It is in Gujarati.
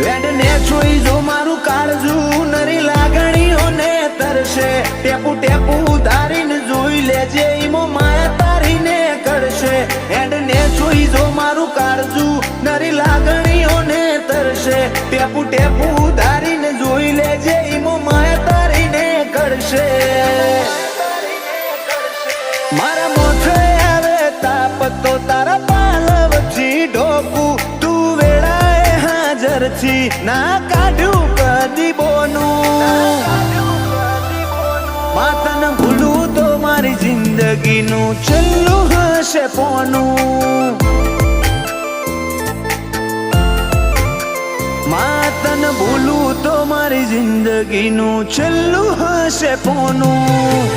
વેડને જોઈ જો મારું કાળજું નરી લાગણીઓને તરશે ટેપુ ટેપુ ઉધારીને જોઈ લેજે ઈમો માયા તારીને કરશે વેડને જોઈ જો મારું કાળજું નરી લાગણીઓને તરશે ટેપુ ટેપુ ઉધારીને જોઈ લેજે ઈમો માયા તારીને કરશે મારા મોઠે આવે તાપ તો તારા પાલવથી ઢોકું તું વેળાએ હાજર છી ના કાઢ્યું કદી બોનું માતન ભૂલું તો મારી જિંદગીનું છેલ્લું હશે પોનું માતન ભૂલું તો મારી જિંદગીનું છેલ્લું હશે પોનું